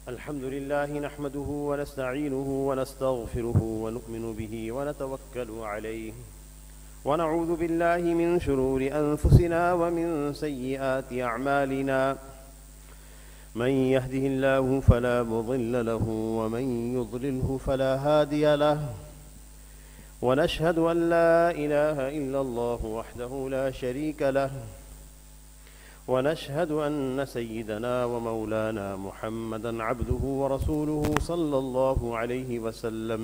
الحمد لله نحمده ونستعينه ونستغفره ونؤمن به ونتوكل عليه ونعوذ بالله من شرور أنفسنا ومن سيئات أعمالنا من يهده الله فلا مضل له ومن يضلله فلا هادي له ونشهد أن لا إله إلا الله وحده لا شريك له ونشهد أن سيدنا ومولانا محمدا عبده ورسوله صلى الله عليه وسلم.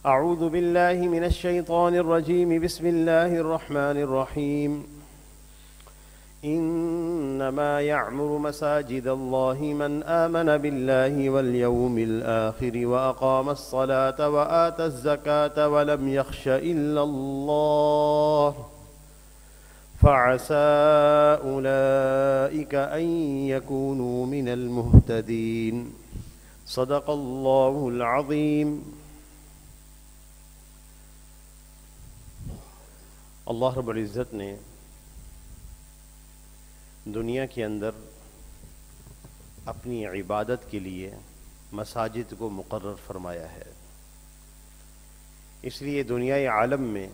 أعوذ بالله من الشيطان الرجيم. بسم الله الرحمن الرحيم. إنما يعمر مساجد الله من آمن بالله واليوم الآخر وأقام الصلاة وآتى الزكاة ولم يخش إلا الله فعسى أولئك أن يكونوا من المهتدين. صدق الله العظيم. اللہ رب العزت نے دنیا کے اندر اپنی عبادت کے لیے مساجد کو مقرر فرمایا ہے. اس لیے دنیائے عالم میں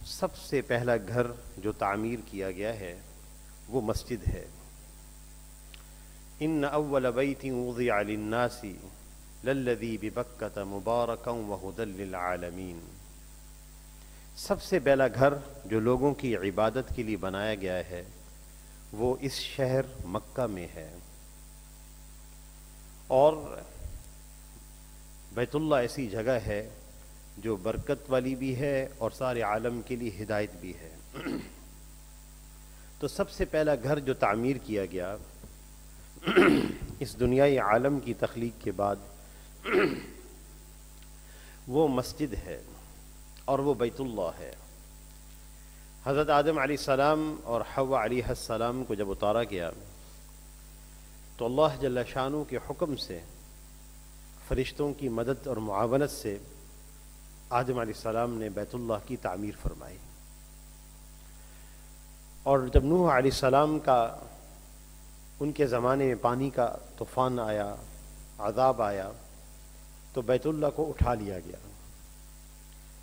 سب سے پہلا گھر جو تعمیر کیا گیا ہے وہ مسجد ہے. ان اول بیت وضع للناس للذی ببکۃ مبارکا وہدی للعالمین. سب سے پہلا گھر جو لوگوں کی عبادت کے لیے بنایا گیا ہے وہ اس شہر مکہ میں ہے. اور بیت اللہ ایسی جگہ ہے جو برکت والی بھی ہے اور سارے عالم کے لیے ہدایت بھی ہے. تو سب سے پہلا گھر جو تعمیر کیا گیا اس دنیای عالم کی تخلیق کے بعد وہ مسجد ہے اور وہ بیت اللہ ہے. حضرت آدم علیہ السلام اور حوا علیہ السلام کو جب اتارا گیا تو اللہ جل شانہ کے حکم سے فرشتوں کی مدد اور معاونت سے آدم علیہ السلام نے بیت اللہ کی تعمیر فرمائی. اور جب نوح علیہ السلام کا ان کے زمانے میں پانی کا طوفان آیا، عذاب آیا، تو بیت اللہ کو اٹھا لیا گیا،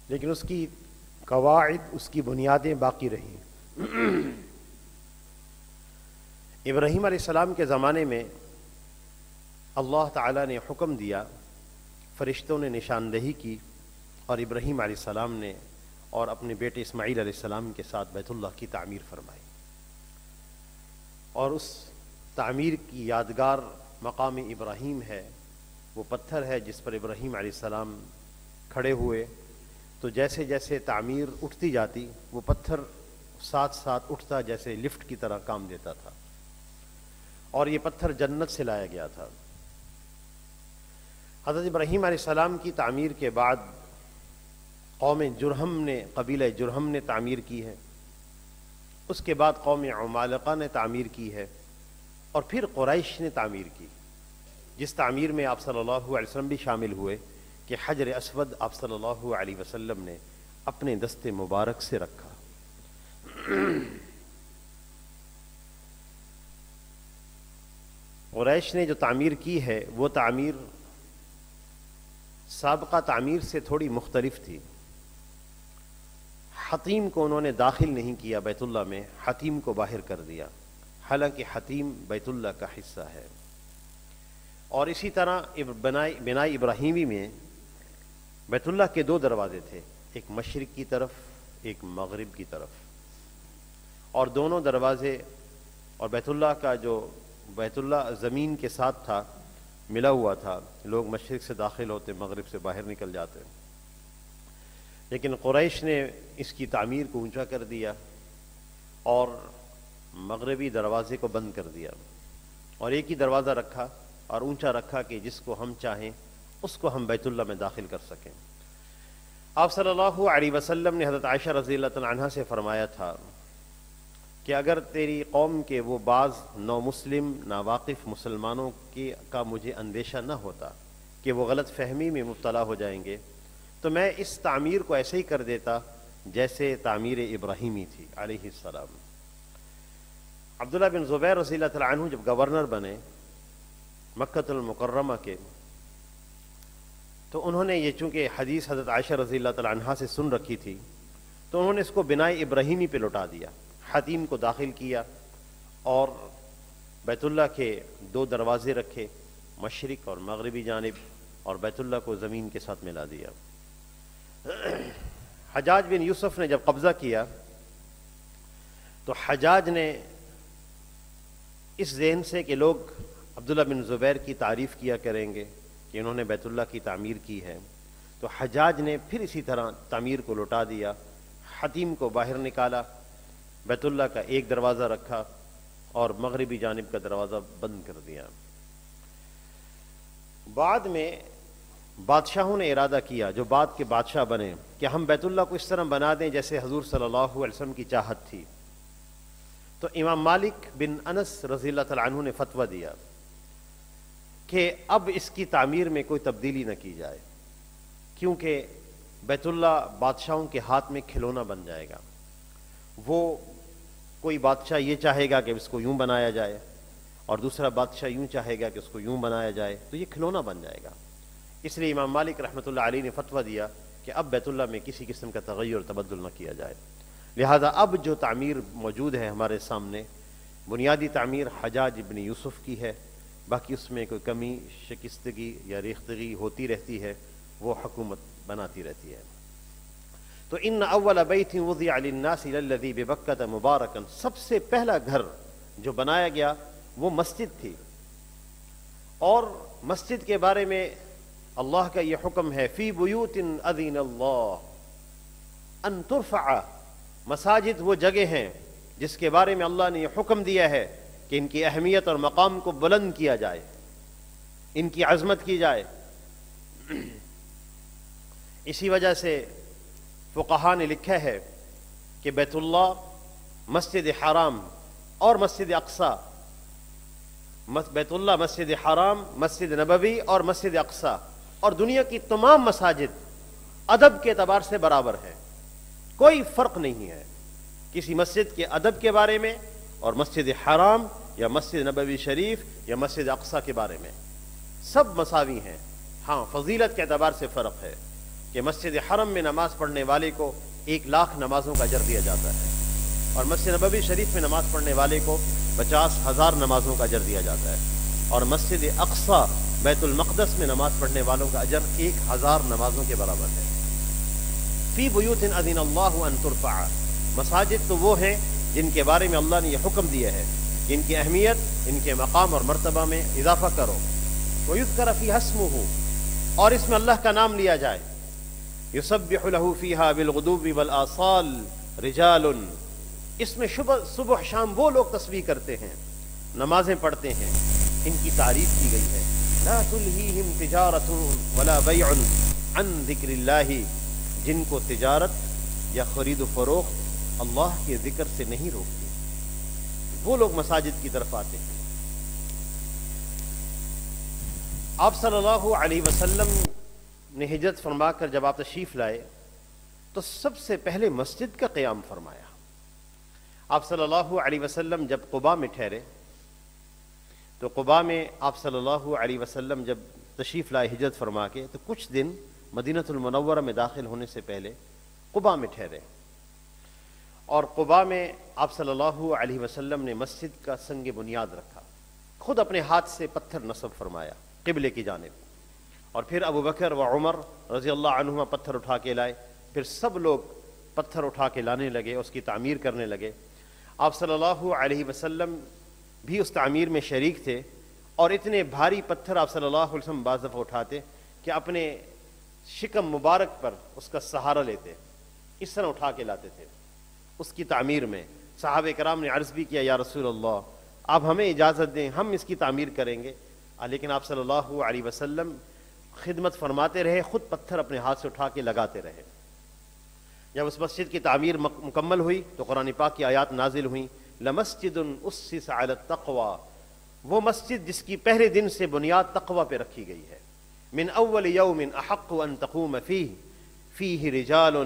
لیکن اس کی قواعد، اس کی بنیادیں باقی رہیں. ابراہیم علیہ السلام کے زمانے میں اللہ تعالیٰ نے حکم دیا، فرشتوں نے نشاندہی کی اور ابراہیم علیہ السلام نے اور اپنے بیٹے اسماعیل علیہ السلام کے ساتھ بیت اللہ کی تعمیر فرمائی. اور اس تعمیر کی یادگار مقام ابراہیم ہے. وہ پتھر ہے جس پر ابراہیم علیہ السلام کھڑے ہوئے، تو جیسے جیسے تعمیر اٹھتی جاتی وہ پتھر ساتھ ساتھ اٹھتا، جیسے لفٹ کی طرح کام دیتا تھا. اور یہ پتھر جنت سے لایا گیا تھا. حضرت ابراہیم علیہ السلام کی تعمیر کے بعد قوم جرہم نے، قبیلہ جرہم نے تعمیر کی ہے. اس کے بعد قوم عمالقہ نے تعمیر کی ہے، اور پھر قریش نے تعمیر کی، جس تعمیر میں آپ صلی اللہ علیہ وسلم بھی شامل ہوئے کہ حجر اسود آپ صلی اللہ علیہ وسلم نے اپنے دست مبارک سے رکھا. قریش نے جو تعمیر کی ہے وہ تعمیر سابقہ تعمیر سے تھوڑی مختلف تھی. حطیم کو انہوں نے داخل نہیں کیا بیت اللہ میں، حطیم کو باہر کر دیا، حالانکہ حطیم بیت اللہ کا حصہ ہے. اور اسی طرح بنائے ابراہیمی میں بیت اللہ کے دو دروازے تھے، ایک مشرق کی طرف، ایک مغرب کی طرف. اور دونوں دروازے، اور بیت اللہ زمین کے ساتھ تھا، ملا ہوا تھا. لوگ مشرق سے داخل ہوتے، مغرب سے باہر نکل جاتے. لیکن قریش نے اس کی تعمیر کو اونچا کر دیا اور مغربی دروازے کو بند کر دیا، اور ایک ہی دروازہ رکھا اور اونچا رکھا کہ جس کو ہم چاہیں اس کو ہم بیت اللہ میں داخل کر سکیں. آپ صلی اللہ علیہ وسلم نے حضرت عائشہ رضی اللہ تعالی عنہا سے فرمایا تھا کہ اگر تیری قوم کے وہ بعض نو مسلم ناواقف مسلمانوں کا مجھے اندیشہ نہ ہوتا کہ وہ غلط فہمی میں مبتلا ہو جائیں گے تو میں اس تعمیر کو ایسے ہی کر دیتا جیسے تعمیر ابراہیمی تھی علیہ السلام. عبداللہ بن زبیر رضی اللہ تعالیٰ عنہ جب گورنر بنے مکۃ المکرمہ کے، تو انہوں نے یہ چونکہ حدیث حضرت عائشہ رضی اللہ تعالی عنہا سے سن رکھی تھی، تو انہوں نے اس کو بنائے ابراہیمی پہ لوٹا دیا، حتیم کو داخل کیا اور بیت اللہ کے 2 دروازے رکھے، مشرق اور مغربی جانب، اور بیت اللہ کو زمین کے ساتھ ملا دیا۔ حجاج بن یوسف نے جب قبضہ کیا تو حجاج نے اس ذہن سے کہ لوگ عبداللہ بن زبیر کی تعریف کیا کریں گے کہ انہوں نے بیت اللہ کی تعمیر کی ہے، تو حجاج نے پھر اسی طرح تعمیر کو لوٹا دیا، حتیم کو باہر نکالا، بیت اللہ کا ایک دروازہ رکھا اور مغربی جانب کا دروازہ بند کر دیا۔ بعد میں بادشاہوں نے ارادہ کیا، جو بعد کے بادشاہ بنے، کہ ہم بیت اللہ کو اس طرح بنا دیں جیسے حضور صلی اللہ علیہ وسلم کی چاہت تھی۔ تو امام مالک بن انس رضی اللہ تعالیٰ عنہ نے فتویٰ دیا کہ اب اس کی تعمیر میں کوئی تبدیلی نہ کی جائے، کیونکہ بیت اللہ بادشاہوں کے ہاتھ میں کھلونا بن جائے گا۔ وہ کوئی بادشاہ یہ چاہے گا کہ اس کو یوں بنایا جائے اور دوسرا بادشاہ یوں چاہے گا کہ اس کو یوں بنایا جائے، تو یہ کھلونا بن جائے گا۔ اس لیے امام مالک رحمۃ اللہ علیہ نے فتویٰ دیا کہ اب بیت اللہ میں کسی قسم کا تغیر اور تبدل نہ کیا جائے۔ لہذا اب جو تعمیر موجود ہے ہمارے سامنے، بنیادی تعمیر حجاج ابن یوسف کی ہے، باقی اس میں کوئی کمی شکستگی یا ریختگی ہوتی رہتی ہے، وہ حکومت بناتی رہتی ہے۔ تو ان اول بیت وضع للناس للذی ببکۃ مبارکا، سب سے پہلا گھر جو بنایا گیا وہ مسجد تھی، اور مسجد کے بارے میں اللہ کا یہ حکم ہے، فی بیوت اذن اللہ ان ترفع، مساجد وہ جگہ ہیں جس کے بارے میں اللہ نے یہ حکم دیا ہے کہ ان کی اہمیت اور مقام کو بلند کیا جائے، ان کی عظمت کی جائے۔ اسی وجہ سے فقہاء نے لکھا ہے کہ بیت اللہ، مسجد حرام اور مسجد اقصی، بیت اللہ، مسجد حرام، مسجد نبوی اور مسجد اقصی اور دنیا کی تمام مساجد ادب کے اعتبار سے برابر ہے، کوئی فرق نہیں ہے کسی مسجد کے ادب کے بارے میں اور مسجد حرام یا مسجد نبوی شریف یا مسجد اقصی کے بارے میں، سب مساوی ہیں۔ ہاں، فضیلت کے اعتبار سے فرق ہے کہ مسجد حرم میں نماز پڑھنے والے کو 1,00,000 نمازوں کا اجر دیا جاتا ہے، اور مسجد نبوی شریف میں نماز پڑھنے والے کو 50,000 نمازوں کا اجر دیا جاتا ہے، اور مسجد اقصی بیت المقدس میں نماز پڑھنے والوں کا اجر 1,000 نمازوں کے برابر ہے۔ فی بیوت اذن اللہ ان ترفع، مساجد تو وہ ہیں جن کے بارے میں اللہ نے یہ حکم دیا ہے کہ ان کی اہمیت، ان کے مقام اور مرتبہ میں اضافہ کرو، ویذکر فیہا اسمہ، اور اس میں اللہ کا نام لیا جائے، یسبح لہ فیہا بالغدو والآصال رجال، اس میں صبح شام وہ لوگ تسبیح کرتے ہیں، نمازیں پڑھتے ہیں، ان کی تعریف کی گئی ہے۔ لا تلہیہم تجارۃ ولا بیع عن ذکر اللہ، جن کو تجارت یا خرید و فروخت اللہ کے ذکر سے نہیں روکتی، وہ لوگ مساجد کی طرف آتے ہیں۔ آپ صلی اللہ علیہ وسلم نے ہجرت فرما کر جب آپ تشریف لائے تو سب سے پہلے مسجد کا قیام فرمایا۔ آپ صلی اللہ علیہ وسلم جب قباء میں ٹھہرے تو قباء میں آپ صلی اللہ علیہ وسلم جب تشریف لائے ہجرت فرما کے، تو کچھ دن مدینہ المنورہ میں داخل ہونے سے پہلے قباء میں ٹھہرے، اور قباء میں آپ صلی اللہ علیہ وسلم نے مسجد کا سنگ بنیاد رکھا، خود اپنے ہاتھ سے پتھر نصب فرمایا قبلے کی جانب، اور پھر ابو بکر و عمر رضی اللہ عنہما پتھر اٹھا کے لائے، پھر سب لوگ پتھر اٹھا کے لانے لگے، اس کی تعمیر کرنے لگے۔ آپ صلی اللہ علیہ وسلم بھی اس تعمیر میں شریک تھے، اور اتنے بھاری پتھر آپ صلی اللہ علیہ وسلم بعض دفعہ اٹھاتے کہ اپنے شکم مبارک پر اس کا سہارا لیتے، اس طرح اٹھا کے لاتے تھے اس کی تعمیر میں۔ صحابہ کرام نے عرض بھی کیا، یا رسول اللہ آپ ہمیں اجازت دیں، ہم اس کی تعمیر کریں گے، لیکن آپ صلی اللہ علیہ وسلم خدمت فرماتے رہے، خود پتھر اپنے ہاتھ سے اٹھا کے لگاتے رہے۔ جب اس مسجد کی تعمیر مکمل ہوئی تو قرآن پاک کی آیات نازل ہوئیں، لمسجد اسس علی التقوی، وہ مسجد جس کی پہلے دن سے بنیاد تقوی پہ رکھی گئی ہے، من اول یوم احق ان تقوم فیہ رجال،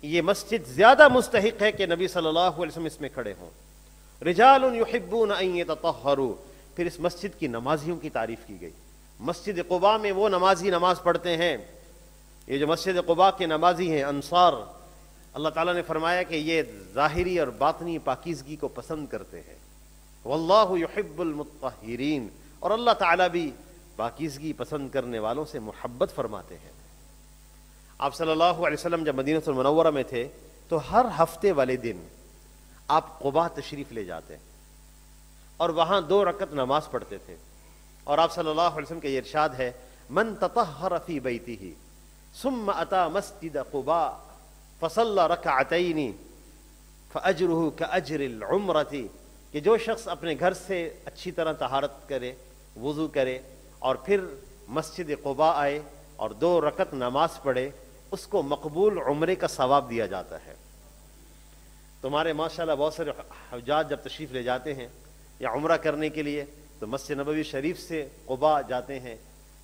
یہ مسجد زیادہ مستحق ہے کہ نبی صلی اللہ علیہ وسلم اس میں کھڑے ہوں، رجال یحبون ان یتطہروا، پھر اس مسجد کی نمازیوں کی تعریف کی گئی. مسجد قباء میں وہ نمازی نماز پڑھتے ہیں، یہ جو مسجد قباء کے نمازی ہیں انصار، اللہ تعالیٰ نے فرمایا کہ یہ ظاہری اور باطنی پاکیزگی کو پسند کرتے ہیں. واللہ یحب المطہرین، اور اللہ تعالیٰ بھی پاکیزگی پسند کرنے والوں سے محبت فرماتے ہیں. آپ صلی اللہ علیہ وسلم جب مدینہ المنورہ میں تھے تو ہر ہفتے والے دن آپ قباء تشریف لے جاتے اور وہاں 2 رکعت نماز پڑھتے تھے. اور آپ صلی اللہ علیہ وسلم کا یہ ارشاد ہے، من تطہر فی بیتہ ثم اتی مسجد قباء فصلی رکعتین فاجرہ کاجر العمرۃ، کہ جو شخص اپنے گھر سے اچھی طرح طہارت کرے، وضو کرے، اور پھر مسجد قباء آئے اور 2 رکعت نماز پڑھے، اس کو مقبول عمرے کا ثواب دیا جاتا ہے. تمہارے ماشاءاللہ بہت سارے حجاج جب تشریف لے جاتے ہیں یا عمرہ کرنے کے لیے تو مسجد نبوی شریف سے قباء جاتے ہیں،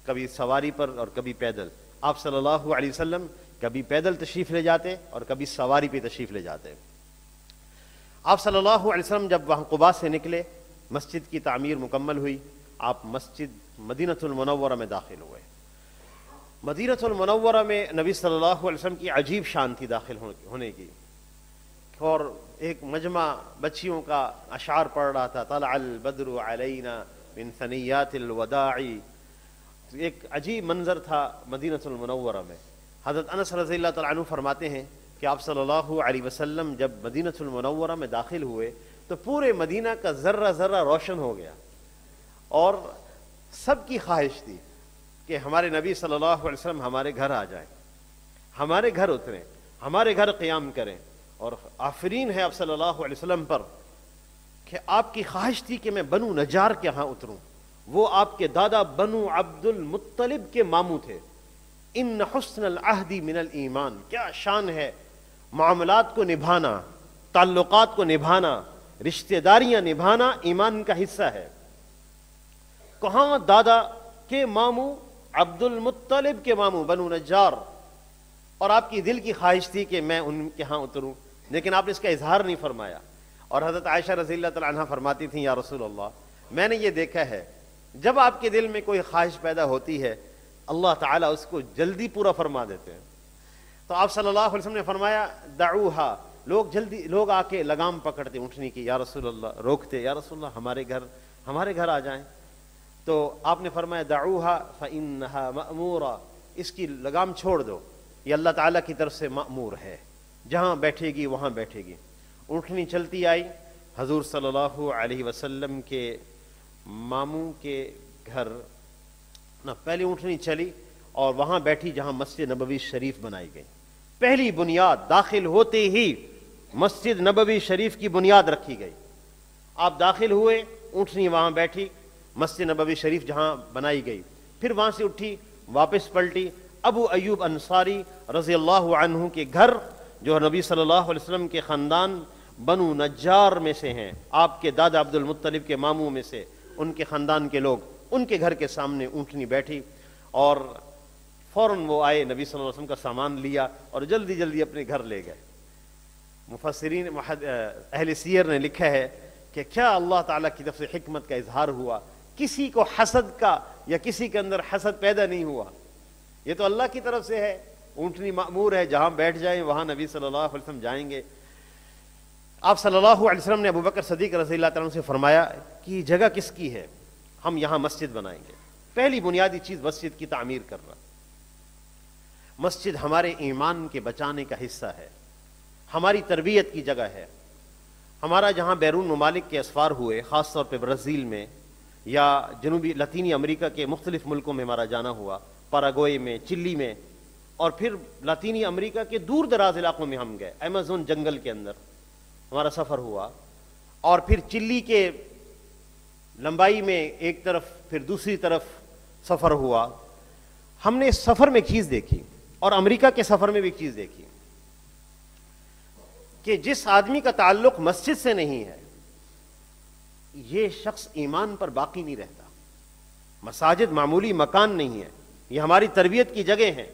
کبھی سواری پر اور کبھی پیدل. آپ صلی اللہ علیہ وسلم کبھی پیدل تشریف لے جاتے اور کبھی سواری پہ تشریف لے جاتے. آپ صلی اللہ علیہ وسلم جب وہاں قباء سے نکلے، مسجد کی تعمیر مکمل ہوئی، آپ مسجد مدینہ المنورہ میں داخل ہوئے. مدینہ المنورہ میں نبی صلی اللہ علیہ وسلم کی عجیب شان تھی داخل ہونے کی، اور ایک مجمع بچیوں کا اشعار پڑھ رہا تھا، طلع البدر علینا من ثنیات الوداع. ایک عجیب منظر تھا مدینہ المنورہ میں. حضرت انس رضی اللہ تعالیٰ عنہ فرماتے ہیں کہ آپ صلی اللہ علیہ وسلم جب مدینہ المنورہ میں داخل ہوئے تو پورے مدینہ کا ذرہ ذرہ روشن ہو گیا، اور سب کی خواہش تھی کہ ہمارے نبی صلی اللہ علیہ وسلم ہمارے گھر آ جائیں، ہمارے گھر اتریں، ہمارے گھر قیام کریں. اور آفرین ہے آپ صلی اللہ علیہ وسلم پر کہ آپ کی خواہش تھی کہ میں بنو نجار کے ہاں اتروں. وہ آپ کے دادا بنو عبد المطلب کے ماموں تھے. ان حسن العہد من الایمان، کیا شان ہے معاملات کو نبھانا، تعلقات کو نبھانا، رشتہ داریاں نبھانا ایمان کا حصہ ہے. کہاں دادا کے ماموں عبد المطلب کے ماموں بنو نجار، اور آپ کی دل کی خواہش تھی کہ میں ان کے ہاں اتروں، لیکن آپ نے اس کا اظہار نہیں فرمایا. اور حضرت عائشہ رضی اللہ تعالیٰ عنہا فرماتی تھیں، یا رسول اللہ، میں نے یہ دیکھا ہے جب آپ کے دل میں کوئی خواہش پیدا ہوتی ہے اللہ تعالیٰ اس کو جلدی پورا فرما دیتے ہیں. تو آپ صلی اللہ علیہ وسلم نے فرمایا دعوہا، لوگ آ کے لگام پکڑتے اونٹنی کی، یا رسول اللہ، روکتے، یا رسول اللہ ہمارے گھر آ جائیں. تو آپ نے فرمایا دعوہا فإنہا مأمورہ، اس کی لگام چھوڑ دو، یہ اللہ تعالیٰ کی طرف سے مأمور ہے، جہاں بیٹھے گی وہاں بیٹھے گی. اونٹنی چلتی آئی حضور صلی اللہ علیہ وسلم کے ماموں کے گھر، پہلی اونٹنی چلی اور وہاں بیٹھی جہاں مسجد نبوی شریف بنائی گئی. پہلی بنیاد داخل ہوتے ہی مسجد نبوی شریف کی بنیاد رکھی گئی. آپ داخل ہوئے، اونٹنی وہاں بیٹھی، مسجد نبوی شریف جہاں بنائی گئی، پھر وہاں سے اٹھی واپس پلٹی ابو ایوب انصاری رضی اللہ عنہ کے گھر، جو نبی صلی اللہ علیہ وسلم کے خاندان بنو نجار میں سے ہیں، آپ کے دادا عبد المطلب کے ماموں میں سے، ان کے خاندان کے لوگ، ان کے گھر کے سامنے اونٹنی بیٹھی، اور فوراً وہ آئے، نبی صلی اللہ علیہ وسلم کا سامان لیا اور جلدی جلدی اپنے گھر لے گئے. مفسرین اہل سیر نے لکھا ہے کہ کیا اللہ تعالیٰ کی طرف سے حکمت کا اظہار ہوا، کسی کو حسد کا یا کسی کے اندر حسد پیدا نہیں ہوا. یہ تو اللہ کی طرف سے ہے، اونٹنی مأمور ہے، جہاں بیٹھ جائیں وہاں نبی صلی اللہ علیہ وسلم جائیں گے. آپ صلی اللہ علیہ وسلم نے ابوبکر صدیق رضی اللہ تعالیٰ عنہ سے فرمایا کہ یہ جگہ کس کی ہے، ہم یہاں مسجد بنائیں گے. پہلی بنیادی چیز مسجد کی تعمیر کرنا. مسجد ہمارے ایمان کے بچانے کا حصہ ہے، ہماری تربیت کی جگہ ہے. ہمارا جہاں بیرون ممالک کے اسفار ہوئے، خاص طور پہ برازیل میں یا جنوبی لاطینی امریکہ کے مختلف ملکوں میں ہمارا جانا ہوا، پیراگوئے میں، چلی میں، اور پھر لاطینی امریکہ کے دور دراز علاقوں میں ہم گئے، ایمیزون جنگل کے اندر ہمارا سفر ہوا، اور پھر چلی کے لمبائی میں ایک طرف پھر دوسری طرف سفر ہوا. ہم نے اس سفر میں چیز دیکھی، اور امریکہ کے سفر میں بھی ایک چیز دیکھی کہ جس آدمی کا تعلق مسجد سے نہیں ہے یہ شخص ایمان پر باقی نہیں رہتا. مساجد معمولی مکان نہیں ہے، یہ ہماری تربیت کی جگہ ہیں.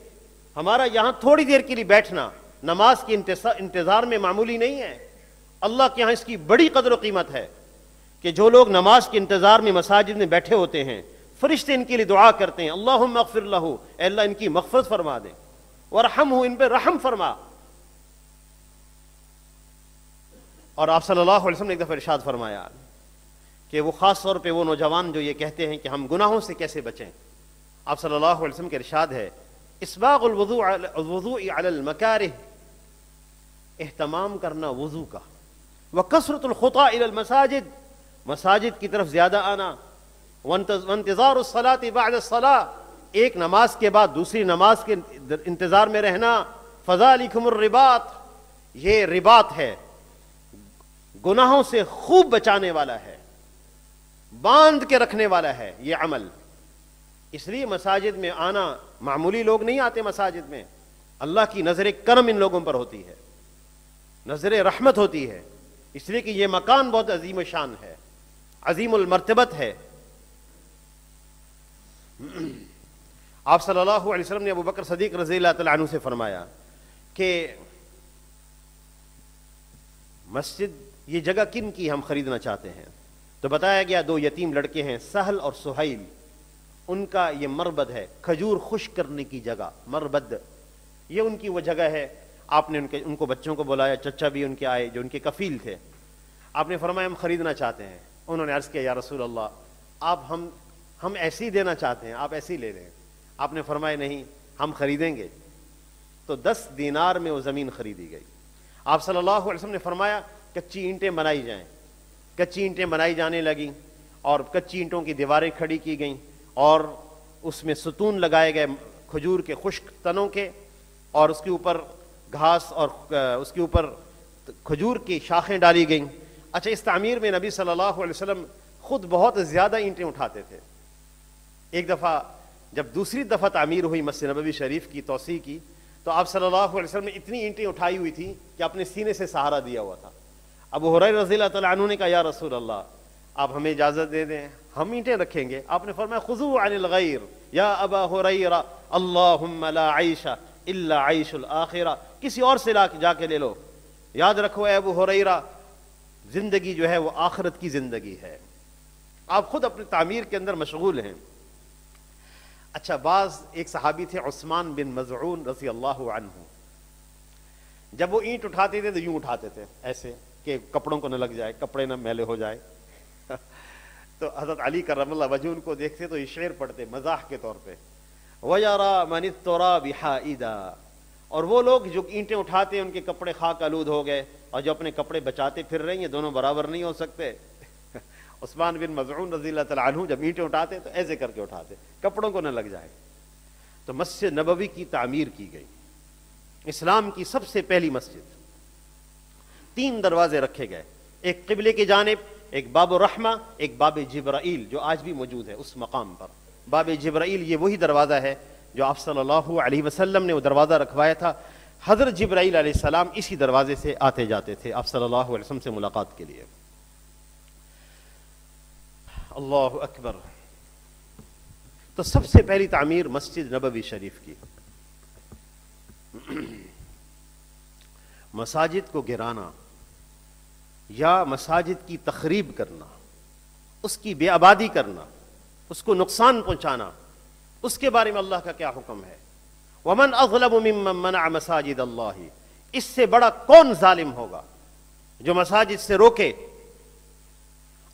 ہمارا یہاں تھوڑی دیر کے لیے بیٹھنا نماز کے انتظار میں معمولی نہیں ہے. اللہ کے ہاں اس کی بڑی قدر و قیمت ہے. کہ جو لوگ نماز کے انتظار میں مساجد میں بیٹھے ہوتے ہیں فرشتے ان کے لیے دعا کرتے ہیں اللہم اغفر لہ، اے اللہ ان کی مغفرت فرما دے، وارحمہ، ان پہ رحم فرما۔ اور آپ صلی اللہ علیہ وسلم نے ایک دفعہ ارشاد فرمایا کہ وہ خاص طور پہ وہ نوجوان جو یہ کہتے ہیں کہ ہم گناہوں سے کیسے بچیں، آپ صلی اللہ علیہ وسلم کے ارشاد ہے اسباغ الوضوء علی المکارہ، اہتمام کرنا وضو کا، وکثرۃ الخطا الی المساجد، مساجد کی طرف زیادہ آنا، وانتظار الصلاۃ بعد الصلاۃ، ایک نماز کے بعد دوسری نماز کے انتظار میں رہنا، فذالکم الرباط، یہ رباط ہے، گناہوں سے خوب بچانے والا ہے، باندھ کے رکھنے والا ہے یہ عمل۔ اس لیے مساجد میں آنا، معمولی لوگ نہیں آتے مساجد میں، اللہ کی نظر کرم ان لوگوں پر ہوتی ہے، نظر رحمت ہوتی ہے، اس لیے کہ یہ مکان بہت عظیم شان ہے، عظیم المرتبت ہے۔ آپ صلی اللہ علیہ وسلم نے ابو بکر صدیق رضی اللہ تعالیٰ عنہ سے فرمایا کہ مسجد یہ جگہ کن کی ہم خریدنا چاہتے ہیں، تو بتایا گیا دو یتیم لڑکے ہیں سہل اور سہیل، ان کا یہ مربد ہے، کھجور خشک کرنے کی جگہ، مربد، یہ ان کی وہ جگہ ہے۔ آپ نے ان کو بچوں کو بلایا، چچا بھی ان کے آئے جو ان کے کفیل تھے، آپ نے فرمایا ہم خریدنا چاہتے ہیں۔ انہوں نے عرض کیا یا رسول اللہ آپ ہم ایسے ہی دینا چاہتے ہیں، آپ ایسے ہی لے لیں۔ آپ نے فرمایا نہیں، ہم خریدیں گے۔ تو 10 دینار میں وہ زمین خریدی گئی۔ آپ صلی اللہ علیہ وسلم نے فرمایا کچی اینٹیں بنائی جائیں، کچی اینٹیں بنائی جانے لگیں، اور کچی اینٹوں کی دیواریں کھڑی کی گئیں، اور اس میں ستون لگائے گئے کھجور کے خشک تنوں کے، اور اس کے اوپر گھاس اور اس کے اوپر کھجور کی شاخیں ڈالی گئیں۔ اچھا، اس تعمیر میں نبی صلی اللہ علیہ وسلم خود بہت زیادہ اینٹیں اٹھاتے تھے۔ ایک دفعہ جب دوسری دفعہ تعمیر ہوئی مسجد نبوی شریف کی توسیع کی، تو آپ صلی اللہ علیہ وسلم نے اتنی اینٹیں اٹھائی ہوئی تھی کہ اپنے سینے سے سہارا دیا ہوا تھا۔ ابو ہریرہ رضی اللہ تعالیٰ عنہ نے کہا یا رسول اللہ آپ ہمیں اجازت دے دیں، ہم اینٹیں رکھیں گے۔ آپ نے فرمایا خذوا عن الغیر یا ابا ہریرہ اللہم لا عیش الا عیش الآخرہ، کسی اور سے جا کے لے لو، یاد رکھو اے ابو ہریرہ زندگی جو ہے وہ آخرت کی زندگی ہے۔ آپ خود اپنی تعمیر کے اندر مشغول ہیں۔ اچھا، بعض ایک صحابی تھے عثمان بن مظعون رضی اللہ عنہ، جب وہ اینٹ اٹھاتے تھے تو یوں اٹھاتے تھے ایسے کہ کپڑوں کو نہ لگ جائے، کپڑے نہ میلے ہو جائے۔ تو حضرت علی کرم اللہ وجہ ان کو دیکھتے تو یہ شعر پڑھتے مزاح کے طور پہ، وَيَرَى مَنِ التُّرَابِ حَائِدًا، اور وہ لوگ جو اینٹیں اٹھاتے ہیں ان کے کپڑے خاک آلود ہو گئے، اور جو اپنے کپڑے بچاتے پھر رہے ہیں، یہ دونوں برابر نہیں ہو سکتے۔ عثمان بن مظعون رضی اللہ تعالیٰ عنہ جب اینٹیں اٹھاتے تو ایسے کر کے اٹھاتے، کپڑوں کو نہ لگ جائے۔ تو مسجد نبوی کی تعمیر کی گئی، اسلام کی سب سے پہلی مسجد۔ 3 دروازے رکھے گئے، ایک قبلے کی جانب، ایک باب الرحمہ، ایک باب جبرائیل جو آج بھی موجود ہے اس مقام پر۔ باب جبرائیل یہ وہی دروازہ ہے جو آپ صلی اللہ علیہ وسلم نے وہ دروازہ رکھوایا تھا۔ حضرت جبرائیل علیہ السلام اسی دروازے سے آتے جاتے تھے آپ صلی اللہ علیہ وسلم سے ملاقات کے لیے۔ اللہ اکبر۔ تو سب سے پہلی تعمیر مسجد نبوی شریف کی۔ مساجد کو گرانا یا مساجد کی تخریب کرنا، اس کی بے آبادی کرنا، اس کو نقصان پہنچانا، اس کے بارے میں اللہ کا کیا حکم ہے؟ وَمَنْ أَظْلَمُ مِمَّنْ مَنَعَ مَسَاجِدَ اللَّهِ، اس سے بڑا کون ظالم ہوگا جو مساجد سے روکے،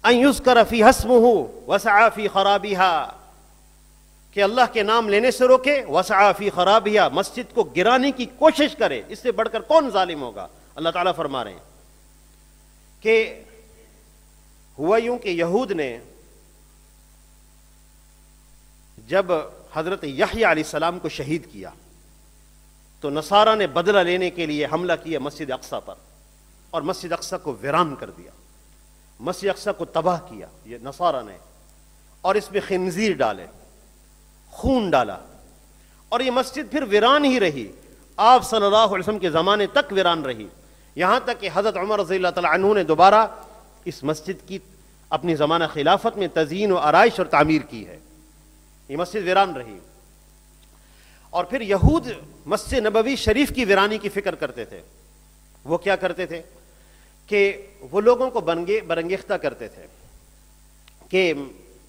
أَن يُذْكَرَ فِيهَا اسْمُهُ وَسَعَى فِي خَرَابِهَا، کہ اللہ کے نام لینے سے روکے، وَسَعَى فِي خَرَابِهَا، مسجد کو گرانے کی کوشش کرے، اس سے بڑھ کر کون ظالم ہوگا؟ اللہ تعالیٰ فرما رہے ہیں کہ ہوا یوں کہ یہود نے جب حضرت یحییٰ علیہ السلام کو شہید کیا تو نصارہ نے بدلہ لینے کے لیے حملہ کیا مسجد اقصیٰ پر، اور مسجد اقصیٰ کو ویران کر دیا، مسجد اقصیٰ کو تباہ کیا یہ نصارہ نے، اور اس میں خنزیر ڈالے، خون ڈالا، اور یہ مسجد پھر ویران ہی رہی، آپ صلی اللہ علیہ وسلم کے زمانے تک ویران رہی، یہاں تک کہ حضرت عمر رضی اللہ تعالیٰ عنہ نے دوبارہ اس مسجد کی اپنی زمانہ خلافت میں تزئین و آرائش اور تعمیر کی ہے۔ یہ مسجد ویران رہی، اور پھر یہود مسجد نبوی شریف کی ویرانی کی فکر کرتے تھے۔ وہ کیا کرتے تھے کہ وہ لوگوں کو برانگیختہ کرتے تھے کہ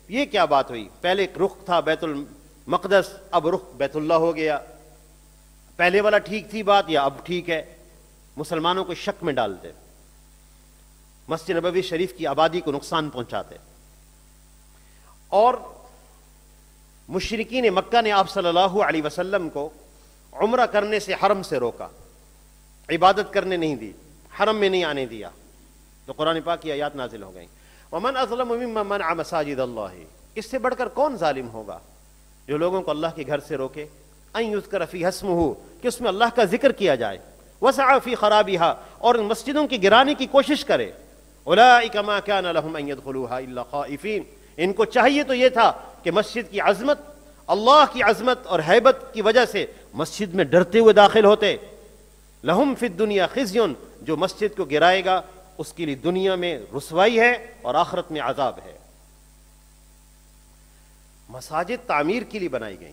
یہ کیا بات ہوئی، پہلے رخ تھا بیت المقدس، اب رخ بیت اللہ ہو گیا، پہلے والا ٹھیک تھی بات یا اب ٹھیک ہے؟ مسلمانوں کو شک میں ڈالتے، مسجد نبوی شریف کی آبادی کو نقصان پہنچاتے، اور مشرکین مکہ نے آپ صلی اللہ علیہ وسلم کو عمرہ کرنے سے حرم سے روکا، عبادت کرنے نہیں دی، حرم میں نہیں آنے دیا، تو قرآن پاک کی آیات نازل ہو گئیں، وَمَنْ أَظْلَمُ مِمَّنْ مَنَعَ مَسَاجِدَ اللَّهِ، اس سے بڑھ کر کون ظالم ہوگا جو لوگوں کو اللہ کے گھر سے روکے، أَن يُذْكَرَ فِيهَا اسْمُهُ، کہ اس میں اللہ کا ذکر کیا جائے، وَسَعَى فِي خَرَابِهَا، اور ان مسجدوں کی گرانے کی کوشش کرے، أُولَٰئِكَ مَا كَانَ لَهُمْ أَن يَدْخُلُوهَا إِلَّا خَائِفِينَ، ان کو چاہیے تو یہ تھا کہ مسجد کی عظمت، اللہ کی عظمت اور ہیبت کی وجہ سے مسجد میں ڈرتے ہوئے داخل ہوتے، لَهُمْ فِي الدُّنْيَا خِزْيٌ، جو مسجد کو گرائے گا اس کے لیے دنیا میں رسوائی ہے اور آخرت میں عذاب ہے۔ مساجد تعمیر کے لیے بنائی گئی،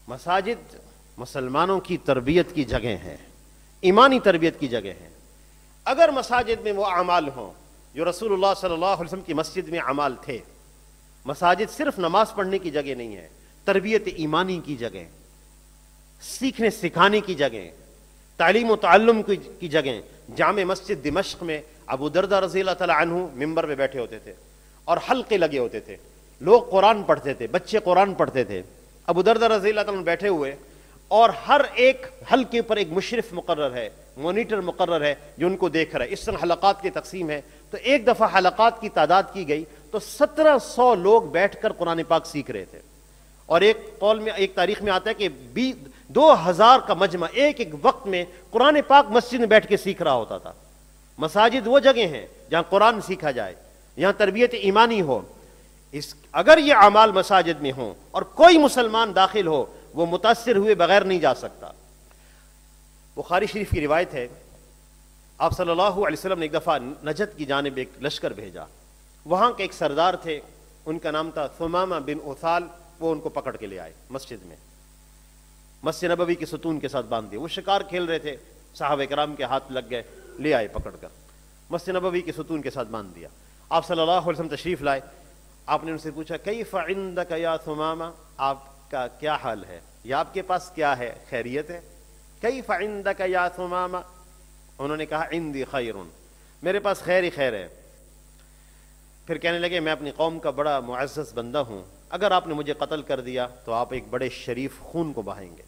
مساجد مسلمانوں کی تربیت کی جگہ ہیں، ایمانی تربیت کی جگہ ہیں۔ اگر مساجد میں وہ اعمال ہوں جو رسول اللہ صلی اللہ علیہ وسلم کی مسجد میں اعمال تھے، مساجد صرف نماز پڑھنے کی جگہ نہیں ہے، تربیت ایمانی کی جگہ، سیکھنے سکھانے کی جگہ، تعلیم و تعلم کی جگہ۔ جامع مسجد دمشق میں ابو دردہ رضی اللہ تعالی عنہ ممبر پہ بیٹھے ہوتے تھے اور حلقے لگے ہوتے تھے، لوگ قرآن پڑھتے تھے، بچے قرآن پڑھتے تھے، ابو دردہ رضی اللہ تعالی عنہ بیٹھے ہوئے، اور ہر ایک حلقے پر ایک مشرف مقرر ہے، مانیٹر مقرر ہے جو ان کو دیکھ رہا ہے۔ اس طرح حلقات کی تقسیم ہے، تو ایک دفعہ حلقات کی تعداد کی گئی تو 1700 لوگ بیٹھ کر قرآن پاک سیکھ رہے تھے، اور ایک قول میں، ایک تاریخ میں آتا ہے کہ 2000 کا مجمع ایک ایک وقت میں قرآن پاک مسجد میں بیٹھ کے سیکھ رہا ہوتا تھا۔ مساجد وہ جگہ ہیں جہاں قرآن سیکھا جائے، یہاں تربیت ایمانی ہو۔ اگر یہ اعمال مساجد میں ہوں اور کوئی مسلمان داخل ہو، وہ متاثر ہوئے بغیر نہیں جا سکتا۔ بخاری شریف کی روایت ہے، آپ صلی اللہ علیہ وسلم نے ایک دفعہ نجد کی جانب ایک لشکر بھیجا، وہاں کے ایک سردار تھے، ان کا نام تھا ثمامہ بن اثال، وہ ان کو پکڑ کے لے آئے مسجد میں، مسجد نبوی کے ستون کے ساتھ باندھ دیے۔ وہ شکار کھیل رہے تھے، صحابہ کرام کے ہاتھ لگ گئے، لے آئے پکڑ کر، مسجد نبوی کے ستون کے ساتھ باندھ دیا۔ آپ صلی اللہ علیہ وسلم تشریف لائے، آپ نے ان سے پوچھا کیف عندک یا ثمامہ، آپ کا کیا حال ہے، یا آپ کے پاس کیا ہے، خیریت ہے؟ کیف عندک یا ثمامہ، انہوں نے کہا عندی خیر، میرے پاس خیر ہی خیر ہے۔ پھر کہنے لگے میں اپنی قوم کا بڑا معزز بندہ ہوں، اگر آپ نے مجھے قتل کر دیا تو آپ ایک بڑے شریف خون کو بہائیں گے،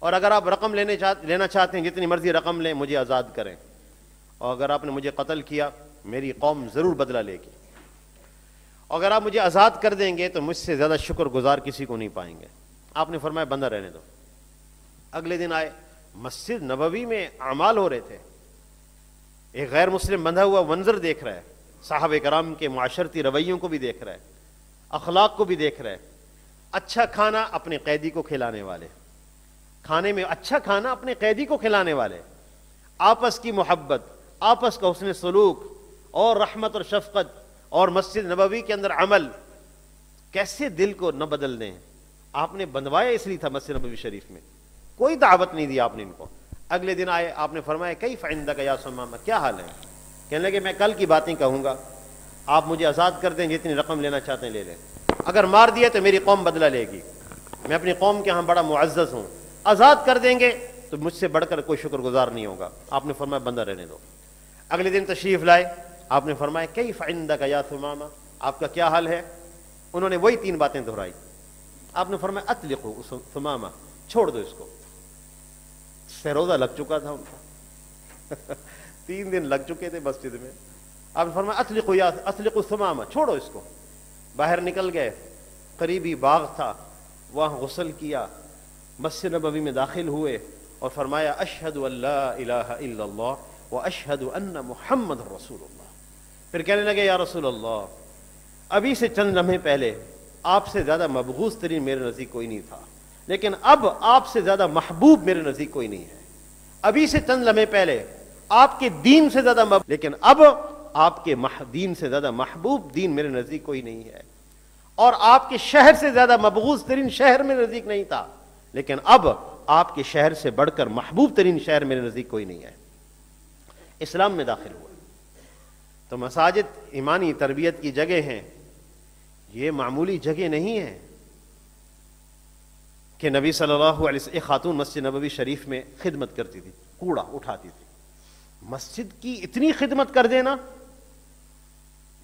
اور اگر آپ رقم لینا چاہتے ہیں جتنی مرضی رقم لیں، مجھے آزاد کریں، اور اگر آپ نے مجھے قتل کیا میری قوم ضرور بدلہ لے گی، اگر آپ مجھے آزاد کر دیں گے تو مجھ سے زیادہ شکر گزار کسی کو نہیں پائیں گے۔ آپ نے فرمایا بندہ رہنے دو۔ اگلے دن آئے، مسجد نبوی میں اعمال ہو رہے تھے، ایک غیر مسلم بندھا ہوا منظر دیکھ رہا ہے، صحابہ کرام کے معاشرتی رویوں کو بھی دیکھ رہا ہے، اخلاق کو بھی دیکھ رہا ہے۔ اچھا کھانا اپنے قیدی کو کھلانے والے، کھانے میں اچھا کھانا اپنے قیدی کو کھلانے والے، آپس کی محبت، آپس کا حسن سلوک اور رحمت اور شفقت، اور مسجد نبوی کے اندر عمل، کیسے دل کو نہ بدل دیں۔ آپ نے بندوایا اس لیے تھا مسجد نبوی شریف میں، کوئی دعوت نہیں دی آپ نے ان کو۔ اگلے دن آئے، آپ نے فرمایا کیف عندک یا ثمامہ، کیا حال ہے؟ کہنے لگے میں کل کی باتیں کہوں گا، آپ مجھے آزاد کر دیں، جتنی رقم لینا چاہتے ہیں لے لیں، اگر مار دیا تو میری قوم بدلہ لے گی، میں اپنی قوم کے ہاں بڑا معزز ہوں، آزاد کر دیں گے تو مجھ سے بڑھ کر کوئی شکر گزار نہیں ہوگا۔ آپ نے فرمایا بندہ رہنے دو۔ اگلے دن تشریف لائے، آپ نے فرمایا کیف عندک یا ثمامہ، آپ کا کیا حال ہے؟ انہوں نے وہی 3 باتیں دہرائی۔ آپ نے فرمایا اطلقوا ثمامہ، چھوڑ دو اس کو، سروزہ لگ چکا تھا ان کا 3 دن لگ چکے تھے مسجد میں۔ آپ نے فرمایا اطلقوا ثمامہ، چھوڑو اس کو۔ باہر نکل گئے، قریبی باغ تھا، وہاں غسل کیا، مسجد نبوی میں داخل ہوئے اور فرمایا اشہد ان لا الہ الا اللہ واشہد ان محمد رسول اللہ۔ پھر کہنے لگے یا رسول اللہ، ابھی سے چند لمحے پہلے آپ سے زیادہ مبغوض ترین میرے نزدیک کوئی نہیں تھا، لیکن اب آپ سے زیادہ محبوب میرے نزدیک کوئی نہیں ہے۔ ابھی سے چند لمحے پہلے آپ کے دین سے زیادہ لیکن اب آپ کے دین سے زیادہ محبوب دین میرے نزدیک کوئی نہیں ہے، اور آپ کے شہر سے زیادہ مبغوض ترین شہر میرے نزدیک نہیں تھا، لیکن اب آپ کے شہر سے بڑھ کر محبوب ترین شہر میرے نزدیک کوئی نہیں ہے۔ اسلام میں داخل ہوا۔ تو مساجد ایمانی تربیت کی جگہ ہیں، یہ معمولی جگہ نہیں ہے کہ نبی صلی اللہ علیہ وسلم ایک خاتون مسجد نبوی شریف میں خدمت کرتی تھی، کوڑا اٹھاتی تھی. مسجد کی اتنی خدمت کر دینا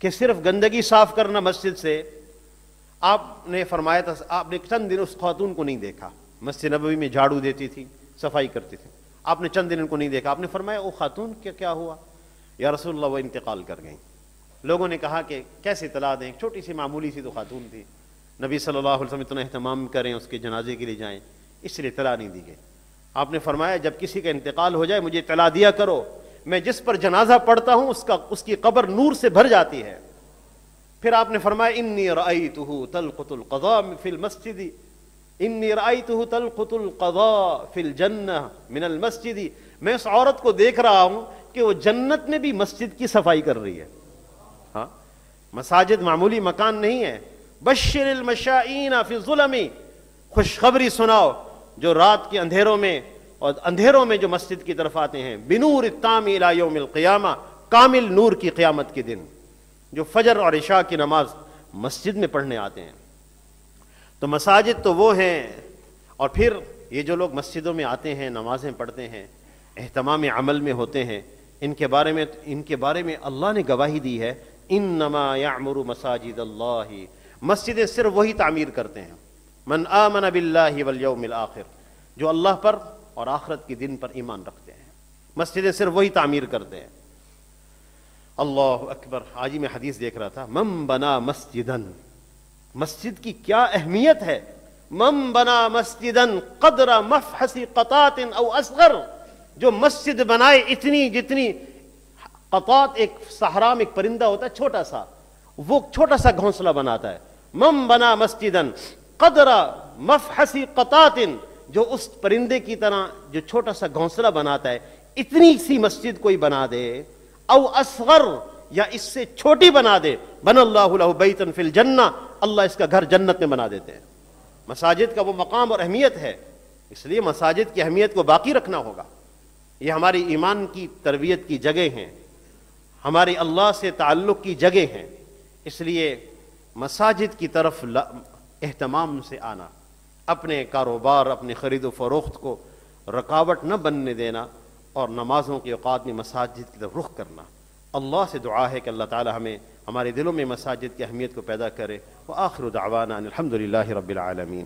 کہ صرف گندگی صاف کرنا مسجد سے. آپ نے فرمایا تھا، آپ نے چند دن اس خاتون کو نہیں دیکھا، مسجد نبوی میں جھاڑو دیتی تھی، صفائی کرتی تھی. آپ نے چند دن ان کو نہیں دیکھا. آپ نے فرمایا وہ خاتون کیا ہوا؟ یا رسول اللہ وہ انتقال کر گئیں. لوگوں نے کہا کہ کیسے اطلاع دیں، چھوٹی سی معمولی سی تو خاتون تھی، نبی صلی اللہ علیہ وسلم اتنا اہتمام کریں، اس کے جنازے کے لیے جائیں، اس لیے اطلاع نہیں دی گئی. آپ نے فرمایا جب کسی کا انتقال ہو جائے مجھے اطلاع دیا کرو، میں جس پر جنازہ پڑھتا ہوں اس کی قبر نور سے بھر جاتی ہے. پھر آپ نے فرمایا انی رأیتہ تلقط القضاء فی المسجد، انی رأیتہ تلقط القضاء فی الجنہ من المسجد. میں اس عورت کو دیکھ رہا ہوں کہ وہ جنت میں بھی مسجد کی صفائی کر رہی ہے. ہاں، مساجد معمولی مکان نہیں ہے. بشر المشائین فی الظلم، خوشخبری سناؤ جو رات کے اندھیروں میں جو مسجد کی طرف آتے ہیں. بنور التام الی یوم القیامہ، کامل نور کی قیامت کے دن جو فجر اور عشاء کی نماز مسجد میں پڑھنے آتے ہیں. تو مساجد تو وہ ہیں. اور پھر یہ جو لوگ مسجدوں میں آتے ہیں، نمازیں پڑھتے ہیں، اہتمام عمل میں ہوتے ہیں، ان کے بارے میں اللہ نے گواہی دی ہے، انما یعمر مساجد اللہ، مسجدیں صرف وہی تعمیر کرتے ہیں من آمن باللہ والیوم الآخر، جو اللہ پر اور آخرت کے دن پر ایمان رکھتے ہیں. مسجدیں صرف وہی تعمیر کرتے ہیں. اللہ اکبر. آج ہی میں حدیث دیکھ رہا تھا، من بنا مسجدن، مسجد کی کیا اہمیت ہے. من بنا مسجدن قدر مفحص قطات او اصغر، جو مسجد بنائے اتنی جتنی قطات، ایک صحرا میں ایک پرندہ ہوتا ہے چھوٹا سا، وہ چھوٹا سا گھونسلہ بناتا ہے. من بنا مسجدن قدر مفحص قطات، جو اس پرندے کی طرح جو چھوٹا سا گھونسلہ بناتا ہے، اتنی سی مسجد کوئی بنا دے، او اصغر، یا اس سے چھوٹی بنا دے، بن اللہ لہ بیتا فی الجنہ، اللہ اس کا گھر جنت میں بنا دیتے ہیں. مساجد کا وہ مقام اور اہمیت ہے، اس لیے مساجد کی اہمیت کو باقی رکھنا ہوگا. یہ ہماری ایمان کی تربیت کی جگہ ہیں، ہماری اللہ سے تعلق کی جگہ ہیں. اس لیے مساجد کی طرف اہتمام سے آنا، اپنے کاروبار، اپنے خرید و فروخت کو رکاوٹ نہ بننے دینا، اور نمازوں کے اوقات میں مساجد کی طرف رخ کرنا. اللہ سے دعا ہے کہ اللہ تعالی ہمیں ہمارے دلوں میں مساجد کی اہمیت کو پیدا کرے. وآخر دعوانا ان الحمد للہ رب العالمین.